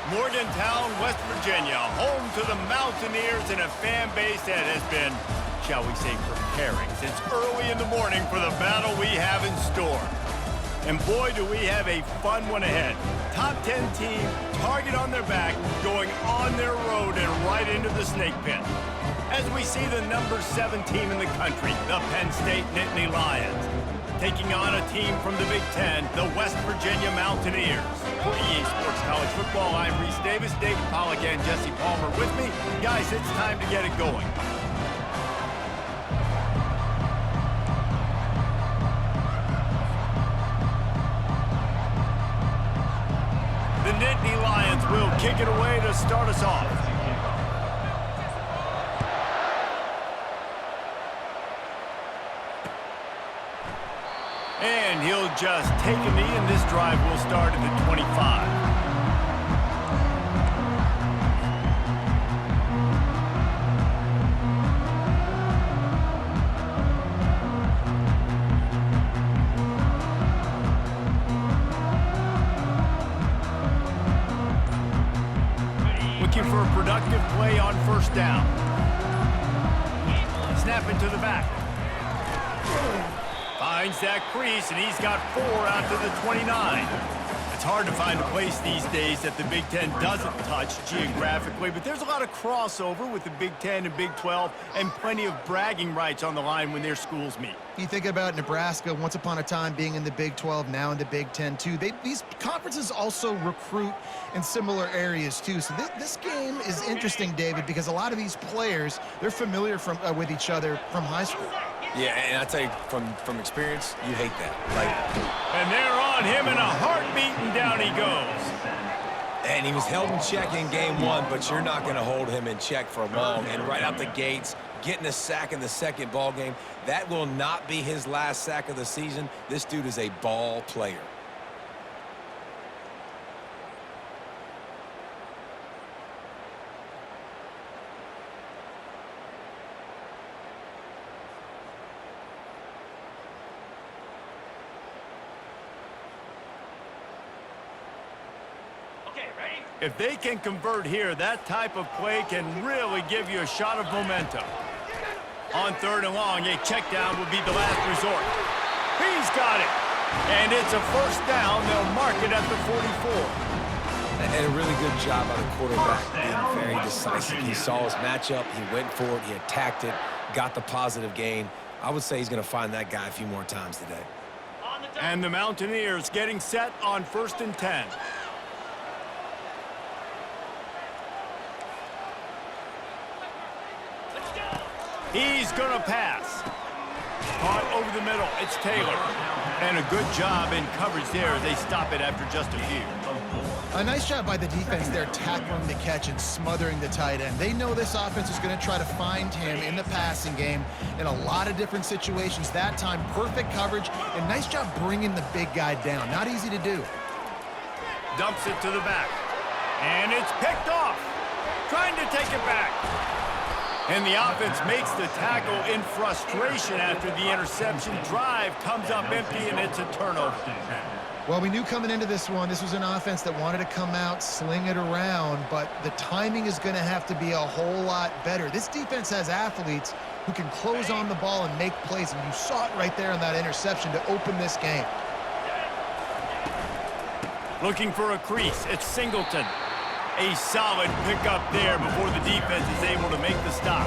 Morgantown, West Virginia, home to the Mountaineers and a fan base that has been, shall we say, preparing since early in the morning for the battle we have in store. And boy, do we have a fun one ahead. Top 10 team, target on their back, going on their road and right into the snake pit. As we see the number 7 team in the country, the Penn State Nittany Lions, taking on a team from the Big Ten, the West Virginia Mountaineers. For EA Sports College Football, I'm Reese Davis, David Pollack, and Jesse Palmer with me. Guys, it's time to get it going. The Nittany Lions will kick it away to start us off. And he'll just take a knee, and this drive will start at the 25. Looking for a productive play on first down. Snap into the back. Finds that crease, and he's got 4 out to the 29. It's hard to find a place these days that the Big Ten doesn't touch geographically, but there's a lot of crossover with the Big Ten and Big 12 and plenty of bragging rights on the line when their schools meet. You think about Nebraska, once upon a time being in the Big 12, now in the Big 10 too. These conferences also recruit in similar areas too. So this game is interesting, David, because a lot of these players, they're familiar with each other from high school. Yeah, and I tell you, from experience, you hate that. And they're on him in a heartbeat, and down he goes. And he was held in check in game 1, but you're not going to hold him in check for long. And right out the gates, getting a sack in the second ball game, that will not be his last sack of the season. This dude is a ball player. If they can convert here, that type of play can really give you a shot of momentum. On 3rd and long, a check down would be the last resort. He's got it. And it's a first down. They'll mark it at the 44. And a really good job by the quarterback being very decisive. He saw his matchup. He went for it. He attacked it, got the positive gain. I would say he's going to find that guy a few more times today. And the Mountaineers getting set on 1st and 10. He's going to pass. Caught over the middle. It's Taylor. And a good job in coverage there as they stop it after just a few. A nice job by the defense there, tackling the catch and smothering the tight end. They know this offense is going to try to find him in the passing game in a lot of different situations. That time, perfect coverage, and nice job bringing the big guy down. Not easy to do. Dumps it to the back. And it's picked off. Trying to take it back. And the offense makes the tackle in frustration after the interception. Drive comes up empty, and it's a turnover. Well, we knew coming into this one, this was an offense that wanted to come out, sling it around, but the timing is going to have to be a whole lot better. This defense has athletes who can close on the ball and make plays, and you saw it right there in that interception to open this game. Looking for a crease. It's Singleton. A solid pickup there before the defense is able to make the stop.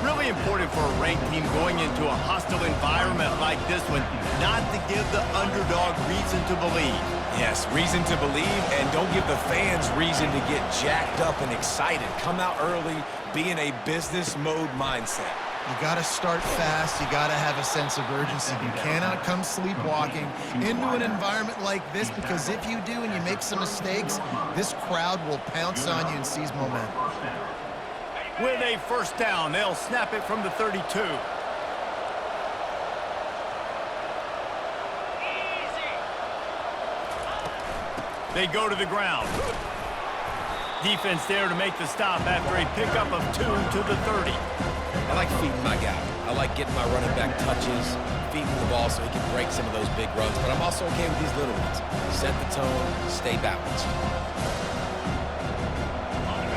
Really important for a ranked team going into a hostile environment like this one, not to give the underdog reason to believe. Yes, reason to believe, and don't give the fans reason to get jacked up and excited. Come out early, be in a business mode mindset. You got to start fast. You got to have a sense of urgency. You cannot come sleepwalking into an environment like this, because if you do and you make some mistakes, this crowd will pounce on you and seize momentum. With a first down, they'll snap it from the 32. They go to the ground. Defense there to make the stop after a pickup of 2 to the 30. I like feeding my guy. I like getting my running back touches, feeding the ball so he can break some of those big runs. But I'm also okay with these little ones. Set the tone, stay balanced.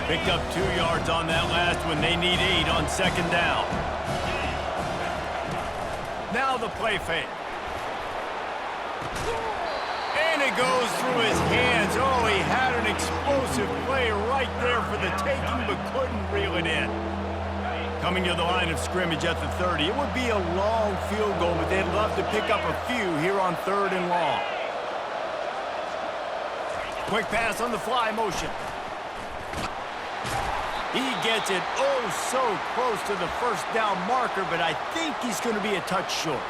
Picked up 2 yards on that last one. They need 8 on second down. Now the play fake. And it goes through his hands. Oh, he had an explosive play right there for the taking, but couldn't reel it in. Coming to the line of scrimmage at the 30. It would be a long field goal, but they'd love to pick up a few here on 3rd and long. Quick pass on the fly motion. He gets it oh so close to the first down marker, but I think he's going to be a touch short.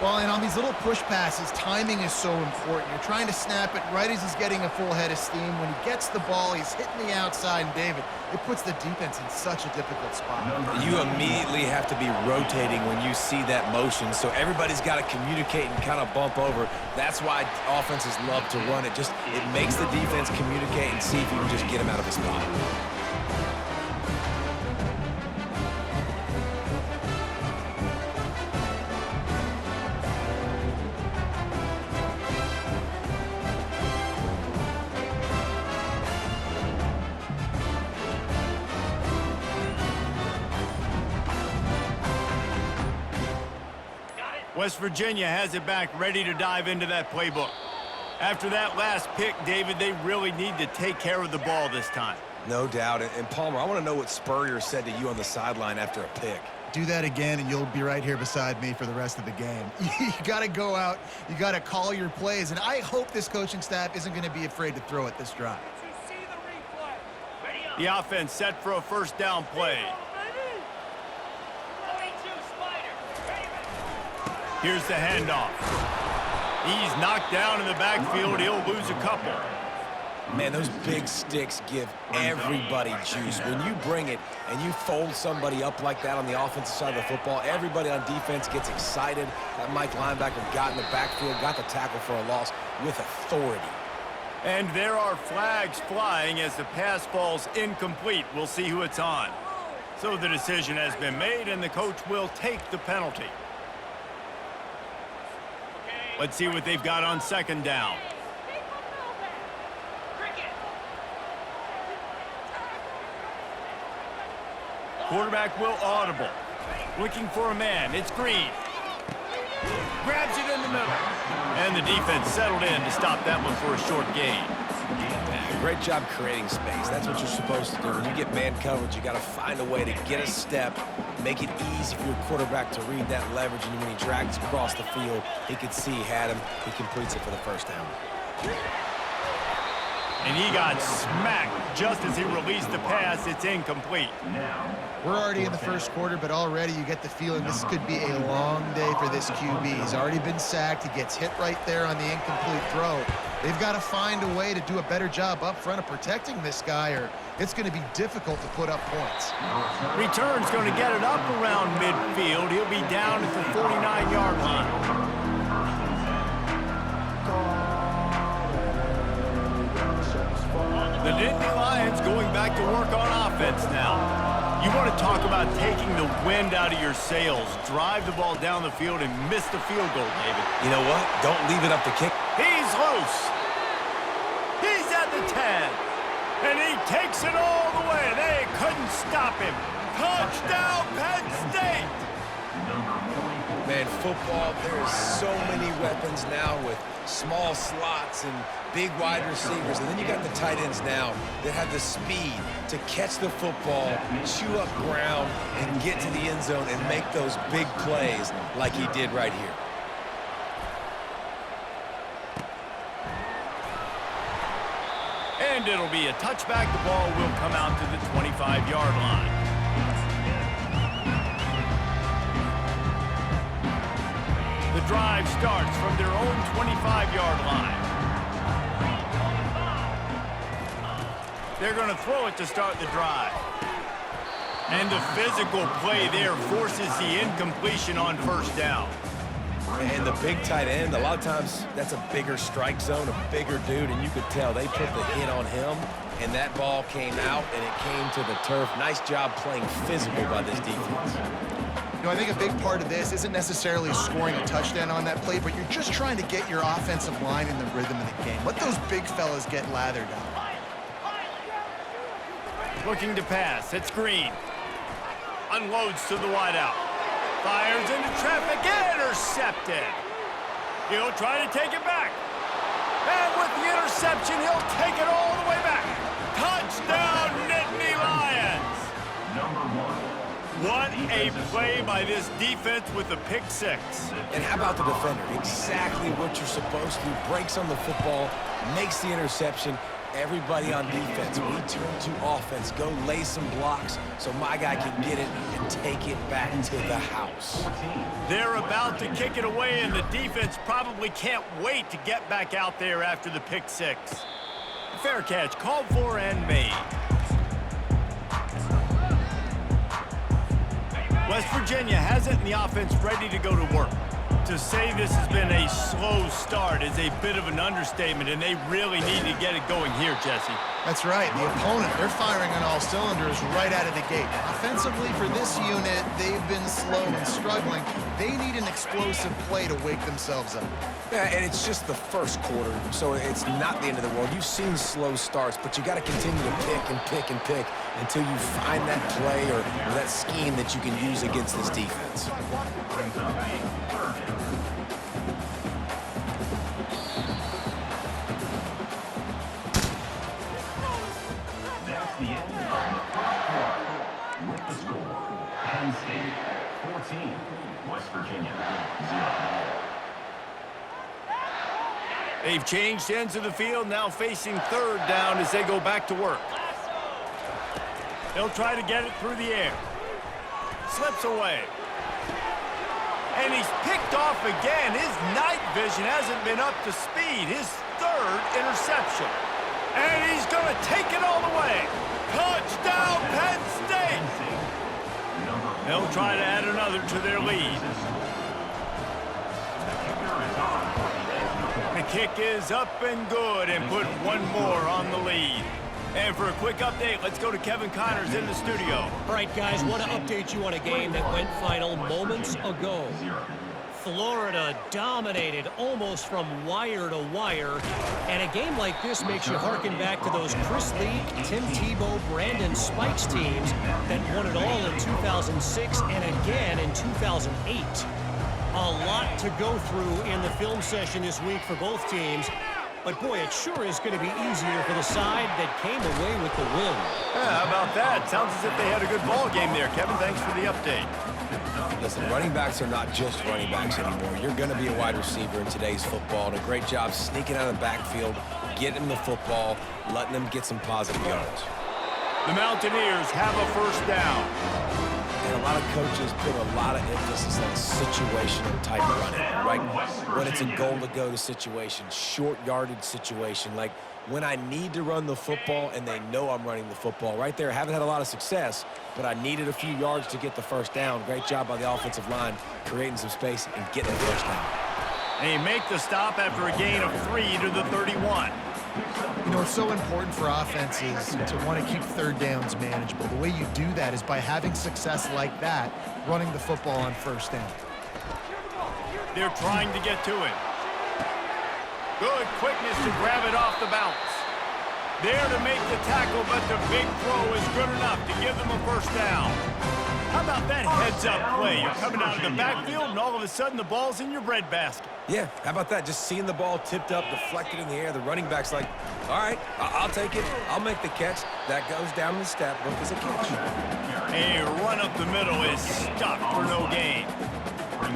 Well, and on these little push passes, timing is so important. You're trying to snap it right as he's getting a full head of steam. When he gets the ball, he's hitting the outside, and David, it puts the defense in such a difficult spot. You immediately have to be rotating when you see that motion, so everybody's got to communicate and kind of bump over. That's why offenses love to run it. It makes the defense communicate and see if you can just get him out of his spot. West Virginia has it back, ready to dive into that playbook. After that last pick, David, they really need to take care of the ball this time. No doubt. And Palmer, I want to know what Spurrier said to you on the sideline after a pick. Do that again, and you'll be right here beside me for the rest of the game. You got to go out. You got to call your plays, and I hope this coaching staff isn't going to be afraid to throw it this drive. The offense set for a first down play. Here's the handoff. He's knocked down in the backfield. He'll lose a couple. Man, those big sticks give everybody juice. When you bring it and you fold somebody up like that on the offensive side of the football, everybody on defense gets excited. That Mike linebacker got in the backfield, got the tackle for a loss with authority. And there are flags flying as the pass falls incomplete. We'll see who it's on. So the decision has been made, and the coach will take the penalty. Let's see what they've got on second down. Quarterback will audible. Looking for a man. It's Green. Grabs it in the middle. And the defense settled in to stop that one for a short gain. Great job creating space. That's what you're supposed to do. When you get man coverage, you got to find a way to get a step, make it easy for your quarterback to read that leverage, and when he drags across the field, he could see he had him. He completes it for the first down. And he got smacked just as he released the pass. It's incomplete. We're already in the first quarter, but already you get the feeling this could be a long day for this QB. He's already been sacked. He gets hit right there on the incomplete throw. They've got to find a way to do a better job up front of protecting this guy, or it's going to be difficult to put up points. Return's going to get it up around midfield. He'll be down at the 49-yard line. The Nittany Lions going back to work on offense now. You want to talk about taking the wind out of your sails. Drive the ball down the field and miss the field goal, David. You know what? Don't leave it up to kick. He's loose. He's at the 10. And he takes it all the way. They couldn't stop him. Touchdown, Penn State. Man, football, there's so many weapons now with small slots and big wide receivers. And then you got the tight ends now that have the speed to catch the football, chew up ground, and get to the end zone and make those big plays like he did right here. And it'll be a touchback. The ball will come out to the 25-yard line. The drive starts from their own 25-yard line. They're going to throw it to start the drive. And the physical play there forces the incompletion on first down. And the big tight end, a lot of times that's a bigger strike zone, a bigger dude, and you could tell they put the hit on him, and that ball came out, and it came to the turf. Nice job playing physical by this defense. You know, I think a big part of this isn't necessarily scoring a touchdown on that play, but you're just trying to get your offensive line in the rhythm of the game. Let those big fellas get lathered up. Looking to pass. It's Green. Unloads to the wideout. Fires into traffic. Intercepted. He'll try to take it back. And with the interception, he'll take it all the way back. Touchdown, Nittany Lions. What a play by this defense with the pick six. And how about the defender? Exactly what you're supposed to do. Breaks on the football, makes the interception. Everybody on defense, we turn to offense. Go lay some blocks so my guy can get it and take it back to the house. They're about to kick it away, and the defense probably can't wait to get back out there after the pick six. Fair catch, called for and made. West Virginia has it in the offense ready to go to work. To say this has been a slow start is a bit of an understatement, and they really need to get it going here, Jesse. That's right. The opponent, they're firing on all cylinders right out of the gate. Offensively for this unit, they've been slow and struggling. They need an explosive play to wake themselves up. Yeah, and it's just the first quarter, so it's not the end of the world. You've seen slow starts, but you got to continue to pick and pick and pick until you find that play or that scheme that you can use against this defense. With the score, Penn State 14, West Virginia 0. They've changed ends of the field, now facing third down as they go back to work. They'll try to get it through the air. Slips away. And he's picked off again. His night vision hasn't been up to speed. His third interception. And he's going to take it all the way. Touchdown, Penn State! They'll try to add another to their lead. The kick is up and good and put one more on the lead. And for a quick update, let's go to Kevin Connors in the studio. All right, guys, want to update you on a game that went final moments ago. Florida dominated almost from wire to wire. And a game like this makes you harken back to those Chris Leak, Tim Tebow, Brandon Spikes teams that won it all in 2006 and again in 2008. A lot to go through in the film session this week for both teams. But, boy, it sure is going to be easier for the side that came away with the win. Yeah, how about that? Sounds as if they had a good ball game there. Kevin, thanks for the update. Listen, running backs are not just running backs anymore. You're going to be a wide receiver in today's football, and a great job sneaking out of the backfield, getting them the football, letting them get some positive yards. The Mountaineers have a first down. And a lot of coaches put a lot of emphasis on situational type running, right? When it's a goal-to-go situation, short yardage situation, like when I need to run the football and they know I'm running the football. Right there, haven't had a lot of success, but I needed a few yards to get the first down. Great job by the offensive line, creating some space and getting the first down. They make the stop after a gain of 3 to the 31. You know, it's so important for offenses to want to keep third downs manageable. The way you do that is by having success like that, running the football on first down. They're trying to get to it. Good quickness to grab it off the bounce. There to make the tackle, but the big throw is good enough to give them a first down. How about that heads-up play? You're coming out of the backfield, and all of a sudden the ball's in your breadbasket. Yeah, how about that? Just seeing the ball tipped up, deflected in the air. The running back's like, all right, I'll take it. I'll make the catch. That goes down the stat book as a catch. A run up the middle is stopped for no gain.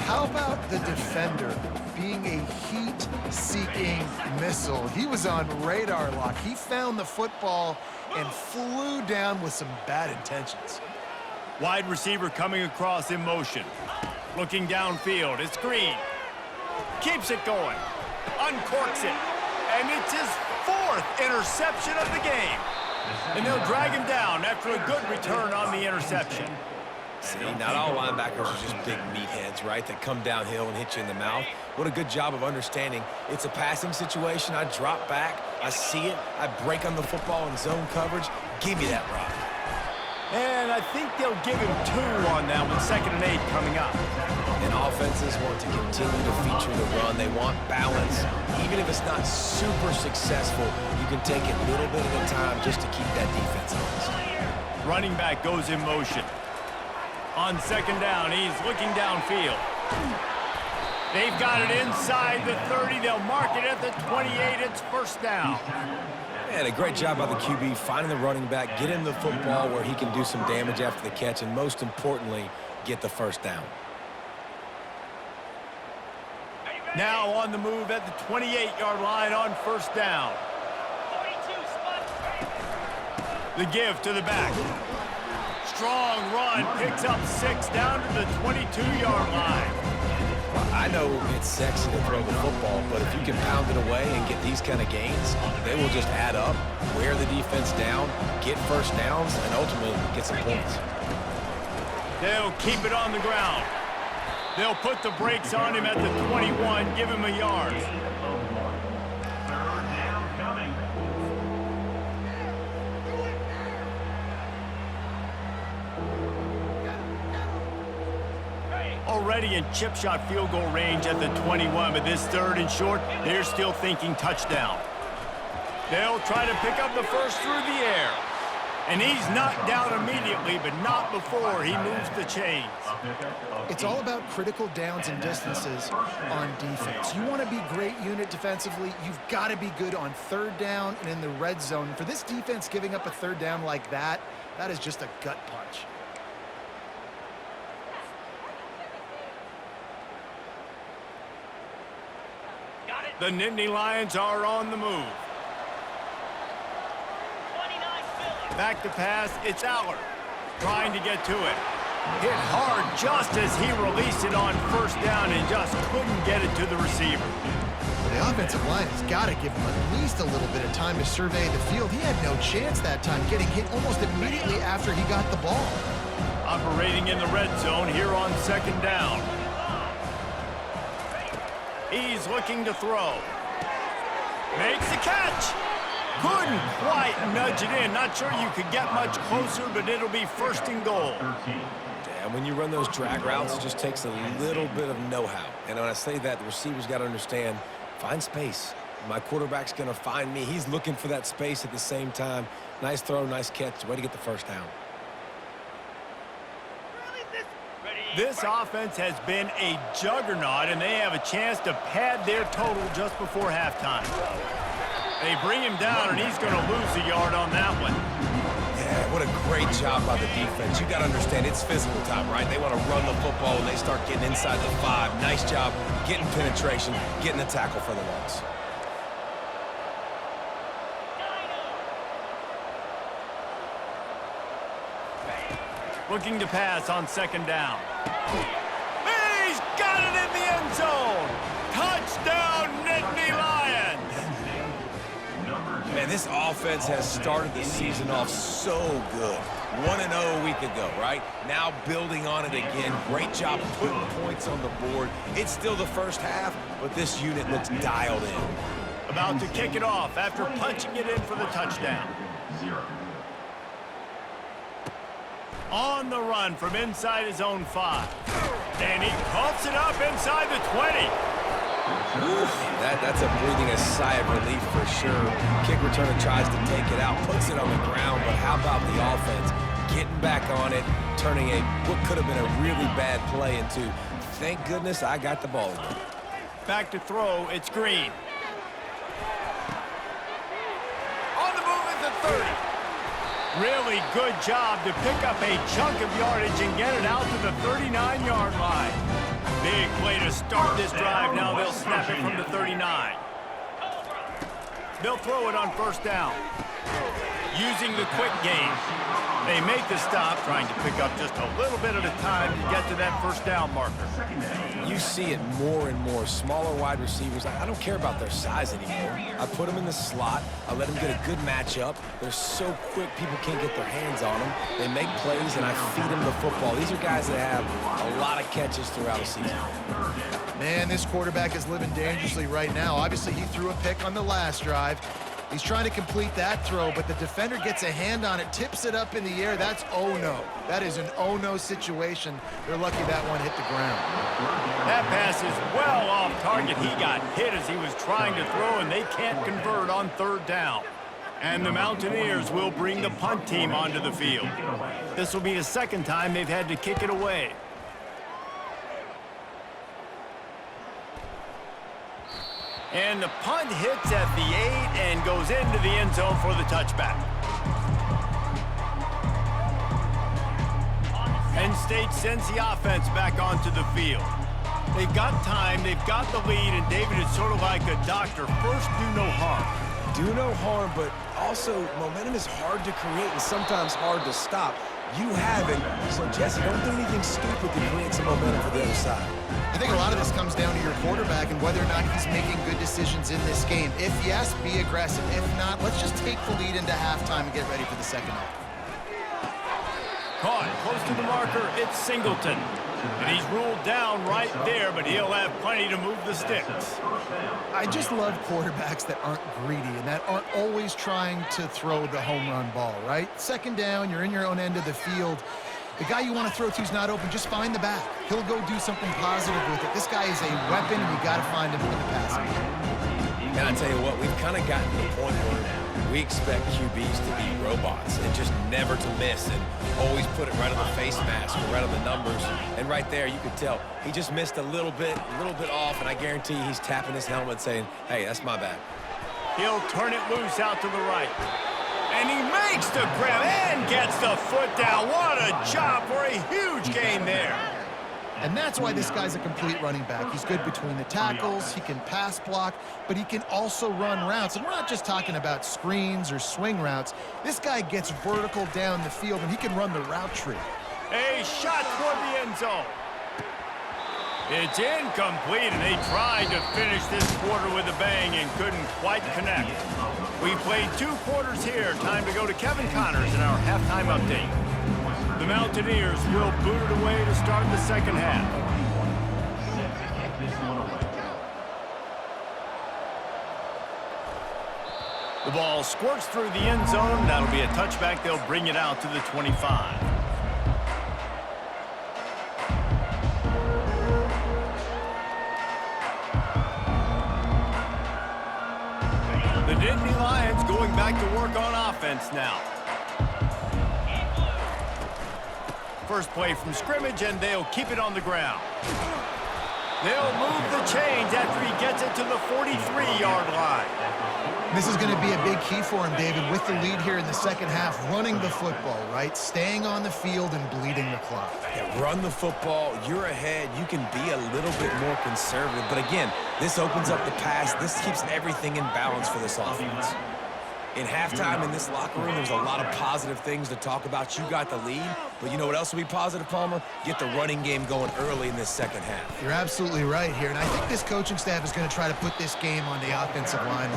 How about the defender being a heat-seeking missile? He was on radar lock. He found the football and flew down with some bad intentions. Wide receiver coming across in motion. Looking downfield, it's Green. Keeps it going. Uncorks it. And it's his 4th interception of the game. And they'll drag him down after a good return on the interception. See, not all linebackers are just big meatheads, right, that come downhill and hit you in the mouth. What a good job of understanding. It's a passing situation. I drop back. I see it. I break on the football in zone coverage. Give me that rock. And I think they'll give him 2 on that with 2nd and 8 coming up. And offenses want to continue to feature the run. They want balance. Even if it's not super successful, you can take it little bit at a time just to keep that defense honest. Running back goes in motion. On second down, he's looking downfield. They've got it inside the 30. They'll mark it at the 28. It's first down. And a great job by the QB finding the running back, get him the football where he can do some damage after the catch, and most importantly, get the first down. Now on the move at the 28-yard line on first down. The give to the back. Strong run, picks up 6 down to the 22-yard line. I know it's sexy to throw the football, but if you can pound it away and get these kind of gains, they will just add up, wear the defense down, get first downs, and ultimately get some points. They'll keep it on the ground. They'll put the brakes on him at the 21, give him a yard. Already in chip shot field goal range at the 21, but this 3rd and short, they're still thinking touchdown. They'll try to pick up the first through the air. And he's knocked down immediately, but not before he moves the chains. It's all about critical downs and distances on defense. You want to be great unit defensively, you've got to be good on 3rd down and in the red zone. For this defense giving up a 3rd down like that, that is just a gut punch. The Nittany Lions are on the move. Back to pass, it's Aller trying to get to it. Hit hard just as he released it on first down and just couldn't get it to the receiver. The offensive line has got to give him at least a little bit of time to survey the field. He had no chance that time, getting hit almost immediately after he got the ball. Operating in the red zone here on second down. He's looking to throw. Makes the catch. Couldn't quite nudge it in. Not sure you could get much closer, but it'll be 1st and goal. And when you run those drag routes, it just takes a little bit of know-how. And when I say that, the receivers got to understand, find space. My quarterback's going to find me. He's looking for that space at the same time. Nice throw, nice catch. Way to get the first down. This offense has been a juggernaut, and they have a chance to pad their total just before halftime. They bring him down, and he's going to lose a yard on that one. Yeah, what a great job by the defense. You got to understand, it's physical time, right? They want to run the football when they start getting inside the 5. Nice job getting penetration, getting the tackle for the loss. Looking to pass on second down. He's got it in the end zone. Touchdown, Nittany Lions. Man, this offense has started the season off so good. 1-0 a week ago, right? Now building on it again. Great job putting points on the board. It's still the first half, but this unit looks dialed in. About to kick it off after punching it in for the touchdown. On the run from inside his own 5. And he pumps it up inside the 20. Oof, that's a breathing a sigh of relief for sure. Kick returner tries to take it out, puts it on the ground, but how about the offense getting back on it, turning what could have been a really bad play into, thank goodness I got the ball again. Back to throw, it's Green. On the move at the 30. Really good job to pick up a chunk of yardage and get it out to the 39-yard line. Big play to start this drive. Now they'll snap it from the 39. They'll throw it on first down. Using the quick game. They make the stop, trying to pick up just a little bit at a time to get to that first down marker. You see it more and more. Smaller wide receivers. I don't care about their size anymore. I put them in the slot. I let them get a good matchup. They're so quick, people can't get their hands on them. They make plays, and I feed them the football. These are guys that have a lot of catches throughout a season. Man, this quarterback is living dangerously right now. Obviously, he threw a pick on the last drive. He's trying to complete that throw, but the defender gets a hand on it, tips it up in the air. That's oh-no. That is an oh-no situation. They're lucky that one hit the ground. That pass is well off target. He got hit as he was trying to throw, and they can't convert on third down. And the Mountaineers will bring the punt team onto the field. This will be the second time they've had to kick it away. And the punt hits at the 8 and goes into the end zone for the touchback. Penn State sends the offense back onto the field. They've got time, they've got the lead, and David, it's sort of like a doctor. First, do no harm. Do no harm, but also momentum is hard to create and sometimes hard to stop. You have it, so Jesse, don't do anything stupid to create some momentum for the other side. I think a lot of this comes down to your quarterback and whether or not he's making good decisions in this game. If yes, be aggressive. If not, let's just take the lead into halftime and get ready for the second half. Caught close to the marker, it's Singleton. And he's ruled down right there, but he'll have plenty to move the sticks. I just love quarterbacks that aren't greedy and that aren't always trying to throw the home run ball, right? Second down, you're in your own end of the field. The guy you want to throw to is not open. Just find the back. He'll go do something positive with it. This guy is a weapon, and you got to find him in the passing game. And I tell you what, we've kind of gotten to the point where we expect QBs to be robots and just never to miss and always put it right on the face mask or right on the numbers. And right there, you could tell he just missed a little bit off, and I guarantee he's tapping his helmet saying, hey, that's my bad. He'll turn it loose out to the right. And he makes the grab and gets the foot down. What a job for a huge gain there. And that's why this guy's a complete running back. He's good between the tackles, he can pass block, but he can also run routes. And we're not just talking about screens or swing routes. This guy gets vertical down the field, and he can run the route tree. A shot toward the end zone. It's incomplete, and they tried to finish this quarter with a bang and couldn't quite connect. We've played 2 quarters here. Time to go to Kevin Connors in our halftime update. The Mountaineers will boot it away to start the second half. The ball squirts through the end zone. That'll be a touchback. They'll bring it out to the 25. The Nittany Lions going back to work on offense now. First play from scrimmage, and they'll keep it on the ground. They'll move the chains after he gets it to the 43-yard line. This is going to be a big key for him, David, with the lead here in the second half, running the football, right? Staying on the field and bleeding the clock. Yeah, run the football. You're ahead. You can be a little bit more conservative. But again, this opens up the pass. This keeps everything in balance for this offense. In halftime in this locker room, there's a lot of positive things to talk about. You got the lead, but you know what else will be positive, Palmer? Get the running game going early in this second half. You're absolutely right here, and I think this coaching staff is going to try to put this game on the offensive line.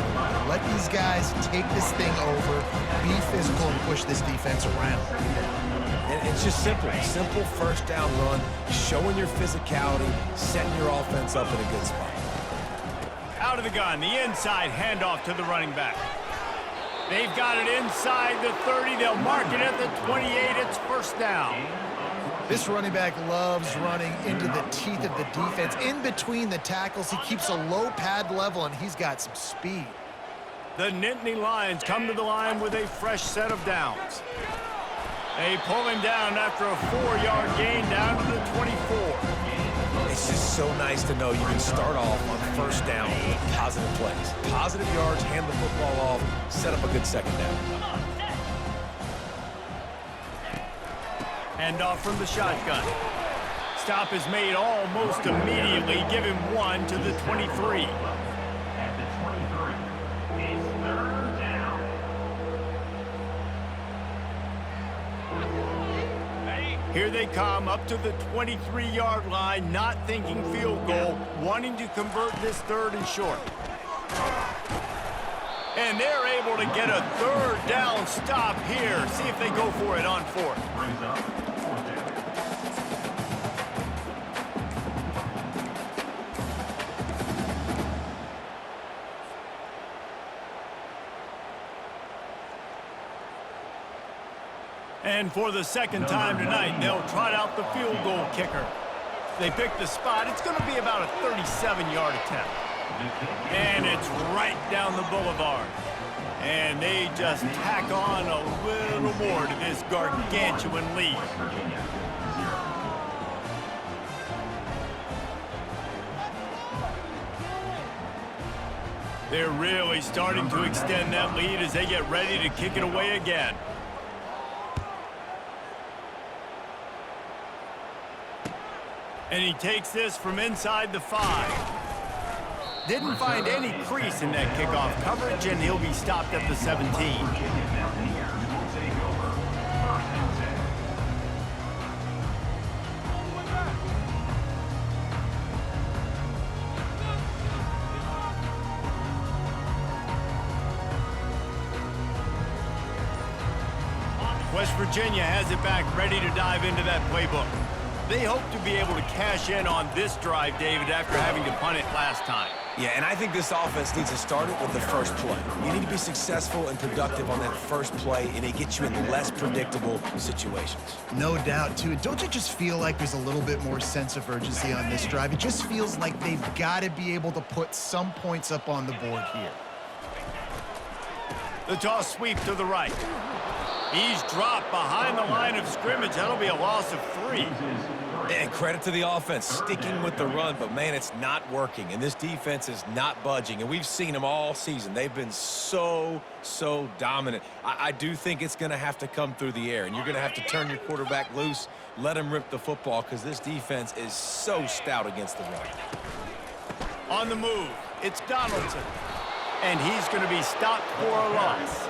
Let these guys take this thing over, be physical, and push this defense around. And it's just simple. Simple first down run, showing your physicality, setting your offense up in a good spot. Out of the gun, the inside handoff to the running back. They've got it inside the 30. They'll mark it at the 28. It's first down. This running back loves running into the teeth of the defense. In between the tackles, he keeps a low pad level, and he's got some speed. The Nittany Lions come to the line with a fresh set of downs. They pull him down after a 4-yard gain down to the 24. It's just so nice to know you can start off on first down with positive plays. Positive yards, hand the football off, set up a good second down. Handoff from the shotgun. Stop is made almost immediately. Give him 1 to the 23. At the 23, it's third down. Here they come up to the 23-yard line, not thinking field goal, wanting to convert this third and short. And they're able to get a third down stop here. See if they go for it on fourth. Brings up fourth down. And for the second time tonight, they'll trot out the field goal kicker. They pick the spot. It's going to be about a 37-yard attempt. And it's right down the boulevard. And they just tack on a little more to this gargantuan lead. West Virginia, 0. They're really starting to extend that lead as they get ready to kick it away again. And he takes this from inside the 5. Didn't find any crease in that kickoff coverage, and he'll be stopped at the 17. West Virginia has it back, ready to dive into that playbook. They hope to be able to cash in on this drive, David, after having to punt it last time. Yeah, and I think this offense needs to start it with the first play. You need to be successful and productive on that first play, and it gets you in less predictable situations. No doubt, too. Don't you just feel like there's a little bit more sense of urgency on this drive? It just feels like they've got to be able to put some points up on the board here. The toss sweep to the right. He's dropped behind the line of scrimmage. That'll be a loss of 3. And credit to the offense, sticking with the run, but, man, it's not working. And this defense is not budging. And we've seen them all season. They've been so dominant. I do think it's going to have to come through the air. And you're going to have to turn your quarterback loose, let him rip the football, because this defense is so stout against the run. On the move, it's Donaldson. And he's going to be stopped for a loss.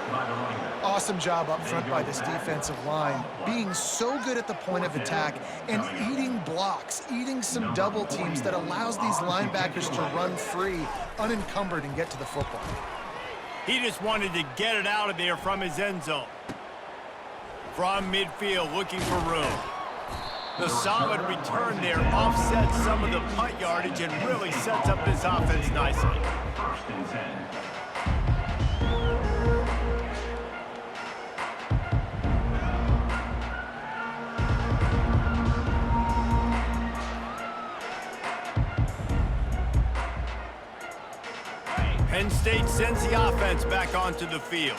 Awesome job up front by this defensive line, being so good at the point of attack and eating blocks, eating some double teams that allows these linebackers to run free, unencumbered, and get to the football. He just wanted to get it out of there from his end zone. From midfield, looking for room. The solid return there offsets some of the punt yardage and really sets up this offense nicely. 1st and 10. Penn State sends the offense back onto the field.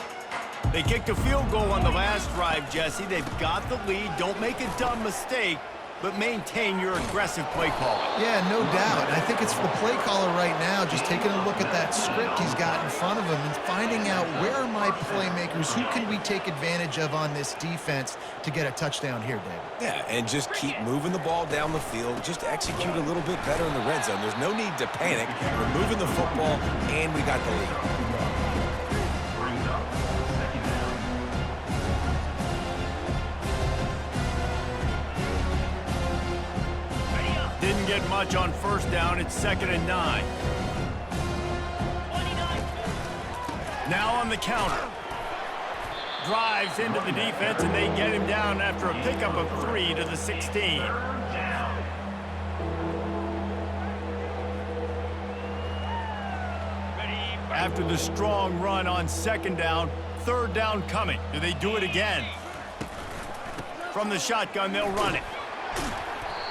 They kicked a field goal on the last drive, Jesse. They've got the lead. Don't make a dumb mistake, but maintain your aggressive play calling. Yeah, no doubt. I think it's the play caller right now just taking a look at that script he's got in front of him and finding out where are my playmakers, who can we take advantage of on this defense to get a touchdown here, David. Yeah, and just keep moving the ball down the field. Just execute a little bit better in the red zone. There's no need to panic. We're moving the football, and we got the lead. Brings up 2nd down. Didn't get much on 1st down. It's 2nd and 9. Now on the counter. Drives into the defense, and they get him down after a pickup of 3 to the 16. After the strong run on 2nd down, 3rd down coming. Do they do it again? From the shotgun, they'll run it.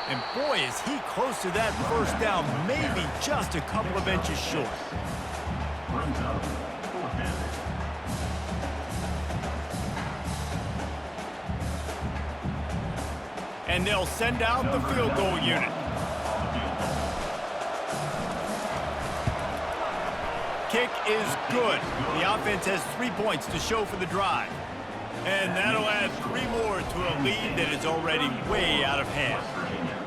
And boy, is he close to that 1st down, maybe just a couple of inches short. Brings up 4th down. And they'll send out the field goal unit. Kick is good. The offense has 3 points to show for the drive. And that'll add 3 more to a lead that is already way out of hand.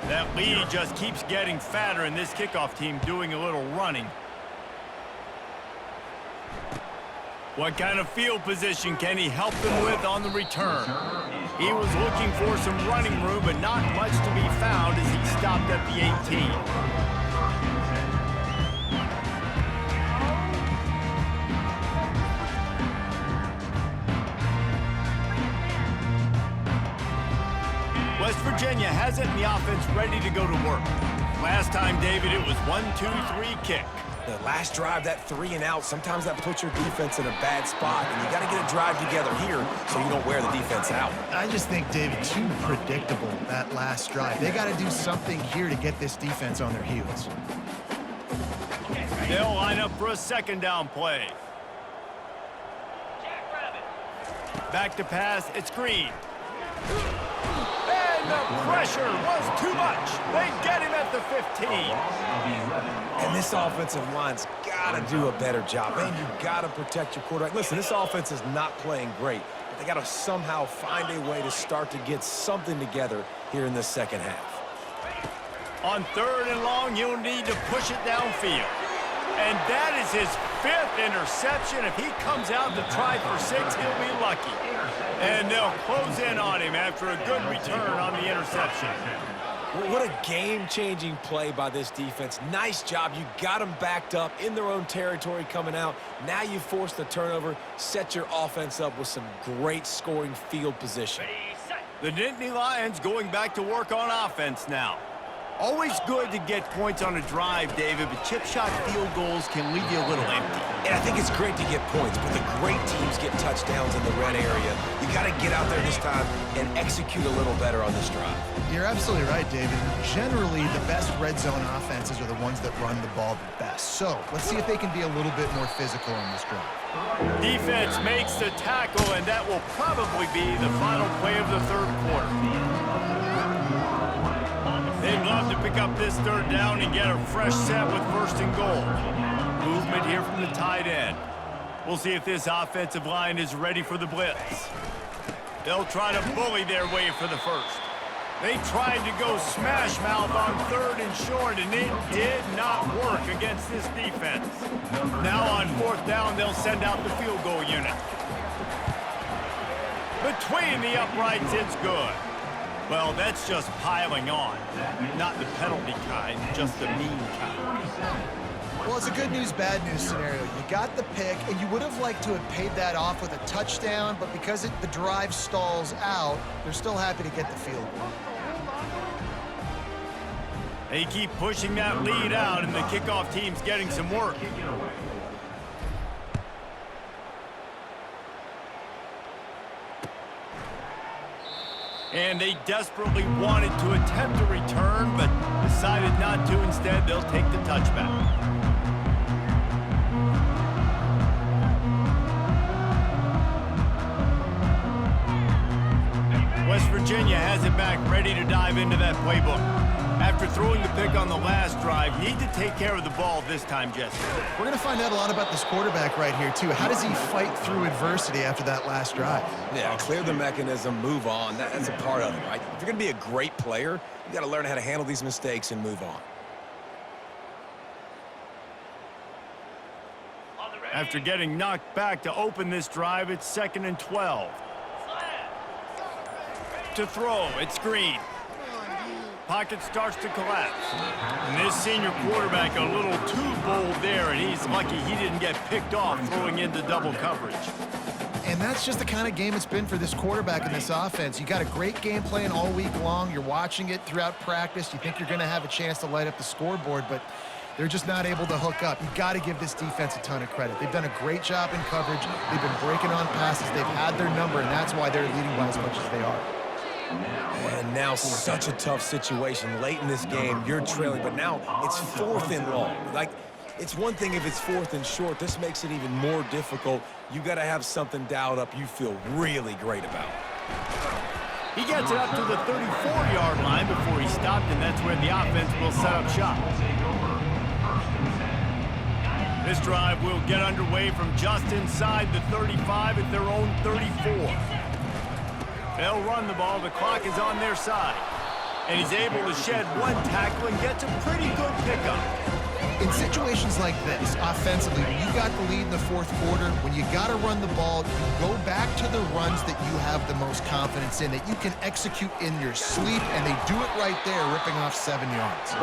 That lead just keeps getting fatter, and this kickoff team doing a little running. What kind of field position can he help them with on the return? He was looking for some running room, but not much to be found as he stopped at the 18. West Virginia has it, and the offense ready to go to work. Last time, David, it was 1-2-3 kick. The last drive, that 3 and out, sometimes that puts your defense in a bad spot, and you got to get a drive together here so you don't wear the defense out. I just think, David, too predictable, that last drive. They got to do something here to get this defense on their heels. They'll line up for a 2nd down play. Back to pass, it's Green. And the pressure was too much. They get him at the 15. And this offensive line's got to do a better job. Man, you got to protect your quarterback. Listen, this offense is not playing great, but they got to somehow find a way to start to get something together here in the second half. On 3rd and long, you'll need to push it downfield. And that is his 5th interception. If he comes out to try for 6, he'll be lucky. And they'll close in on him after a good return on the interception. What a game-changing play by this defense. Nice job. You got them backed up in their own territory coming out. Now you force the turnover, set your offense up with some great scoring field position. The Nittany Lions going back to work on offense now. Always good to get points on a drive, David, but chip shot field goals can leave you a little empty. And I think it's great to get points, but the great teams get touchdowns in the red area. You got to get out there this time and execute a little better on this drive. You're absolutely right, David. Generally, the best red zone offenses are the ones that run the ball the best. So let's see if they can be a little bit more physical on this drive. Defense makes the tackle, and that will probably be the final play of the 3rd quarter. They'd love to pick up this 3rd down and get a fresh set with 1st and goal. Movement here from the tight end. We'll see if this offensive line is ready for the blitz. They'll try to bully their way for the 1st. They tried to go smash mouth on 3rd and short, and it did not work against this defense. Now on 4th down, they'll send out the field goal unit. Between the uprights, it's good. Well, that's just piling on. Not the penalty kind, just the mean kind. Well, it's a good news, bad news scenario. You got the pick, and you would have liked to have paid that off with a touchdown, but because the drive stalls out, they're still happy to get the field goal. They keep pushing that lead out, and the kickoff team's getting some work. And they desperately wanted to attempt a return, but decided not to. Instead, they'll take the touchback. West Virginia has it back, ready to dive into that playbook. After throwing the pick on the last drive, need to take care of the ball this time, Jesse. We're going to find out a lot about this quarterback right here, too. How does he fight through adversity after that last drive? Yeah, clear the mechanism, move on. That's a part of it, right? If you're going to be a great player, you got to learn how to handle these mistakes and move on. After getting knocked back to open this drive, it's 2nd and 12. To throw, it's Green. Pocket starts to collapse. And this senior quarterback a little too bold there, and he's lucky he didn't get picked off throwing into double coverage. And that's just the kind of game it's been for this quarterback in this offense. You got a great game plan all week long. You're watching it throughout practice. You think you're going to have a chance to light up the scoreboard, but they're just not able to hook up. You got to give this defense a ton of credit. They've done a great job in coverage. They've been breaking on passes. They've had their number, and that's why they're leading by as much as they are. And now such a tough situation late in this game. You're trailing, but now it's 4th and long. Like, it's one thing if it's 4th and short. This makes it even more difficult. You got to have something dialed up you feel really great about. He gets it up to the 34-yard line before he stopped, and that's where the offense will set up shop. This drive will get underway from just inside the 35 at their own 34. They'll run the ball. The clock is on their side. And he's able to shed one tackle and gets a pretty good pickup. In situations like this, offensively, when you got the lead in the 4th quarter, when you got to run the ball, you go back to the runs that you have the most confidence in, that you can execute in your sleep, and they do it right there, ripping off 7 yards.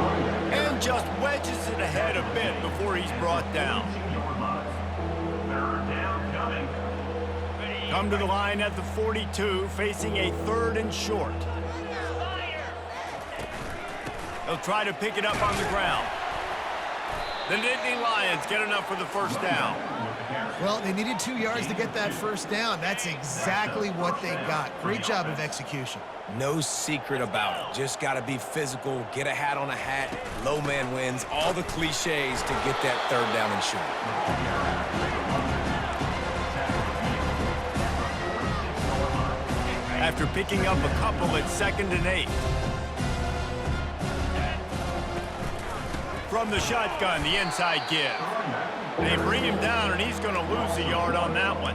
And just wedges it ahead a bit before he's brought down. Come to the line at the 42, facing a 3rd and short. They'll try to pick it up on the ground. The Nittany Lions get enough for the 1st down. Well, they needed 2 yards to get that 1st down. That's exactly what they got. Great job of execution. No secret about it. Just got to be physical, get a hat on a hat, low man wins, all the cliches to get that 3rd down and short. after picking up a couple at 2nd and 8. From the shotgun, the inside give. They bring him down, and he's going to lose a yard on that one.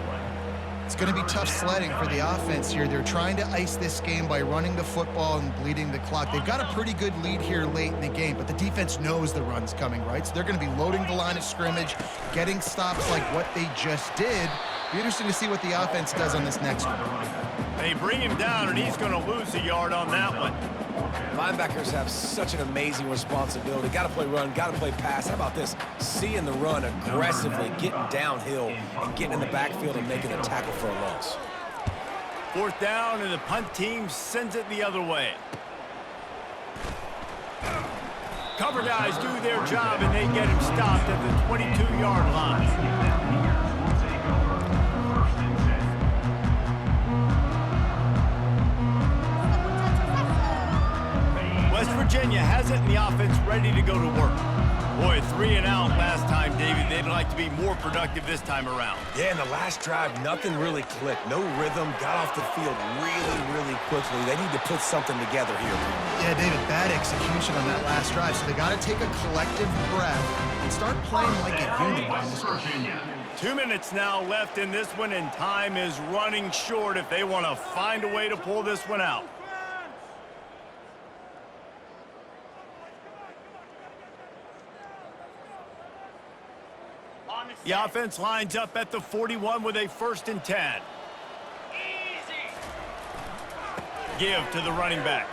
It's going to be tough sledding for the offense here. They're trying to ice this game by running the football and bleeding the clock. They've got a pretty good lead here late in the game, but the defense knows the run's coming, right? So they're going to be loading the line of scrimmage, getting stops like what they just did. Be interesting to see what the offense does on this next one. They bring him down, and he's going to lose a yard on that one. Linebackers have such an amazing responsibility. Got to play run, got to play pass. How about this? Seeing the run aggressively, getting downhill, and getting in the backfield and making a tackle for a loss. 4th down, and the punt team sends it the other way. Cover guys do their job, and they get him stopped at the 22-yard line. West Virginia has it, and the offense ready to go to work. Boy, 3 and out last time, David. They'd like to be more productive this time around. Yeah, in the last drive, nothing really clicked. No rhythm, got off the field really quickly. They need to put something together here. Yeah, David, bad execution on that last drive, so they got to take a collective breath and start playing like a unit on this one. 2 minutes now left in this one, and time is running short if they want to find a way to pull this one out. The offense lines up at the 41 with a 1st and 10. Give to the running back.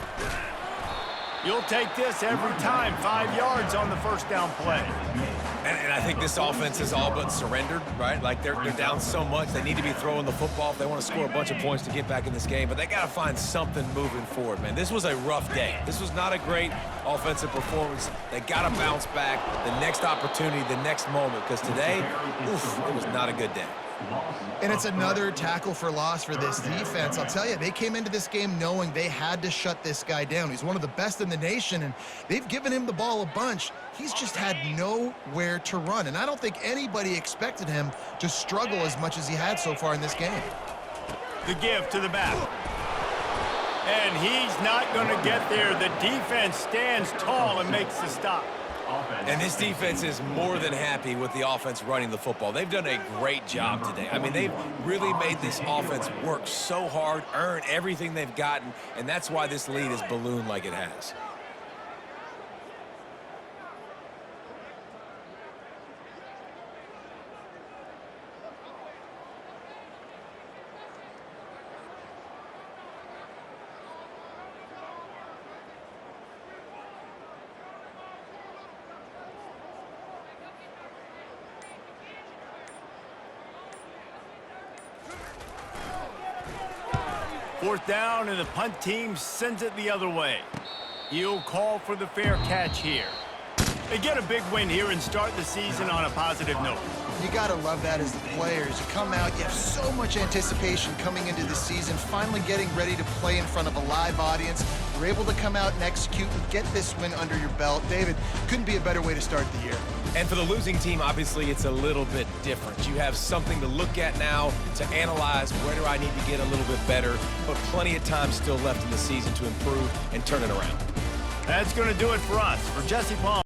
You'll take this every time. 5 yards on the 1st down play. And I think this offense is all but surrendered, right? Like they're down so much, they need to be throwing the football if they want to score a bunch of points to get back in this game. But they got to find something moving forward, man. This was a rough day. This was not a great offensive performance. They got to bounce back. The next opportunity, the next moment, because today, oof, it was not a good day. And it's another tackle for loss for this defense. I'll tell you, they came into this game knowing they had to shut this guy down. He's one of the best in the nation, and they've given him the ball a bunch. He's just had nowhere to run, and I don't think anybody expected him to struggle as much as he had so far in this game. The give to the back. And he's not going to get there. The defense stands tall and makes the stop. And this defense is more than happy with the offense running the football. They've done a great job today. I mean, they've really made this offense work so hard, earn everything they've gotten, and that's why this lead has ballooned like it has. Fourth down, and the punt team sends it the other way. He'll call for the fair catch here. They get a big win here and start the season on a positive note. You got to love that as the players. You come out, you have so much anticipation coming into the season, finally getting ready to play in front of a live audience. You're able to come out and execute and get this win under your belt. David, couldn't be a better way to start the year. And for the losing team, obviously, it's a little bit different. You have something to look at now, to analyze where do I need to get a little bit better, but plenty of time still left in the season to improve and turn it around. That's going to do it for us. For Jesse Palmer.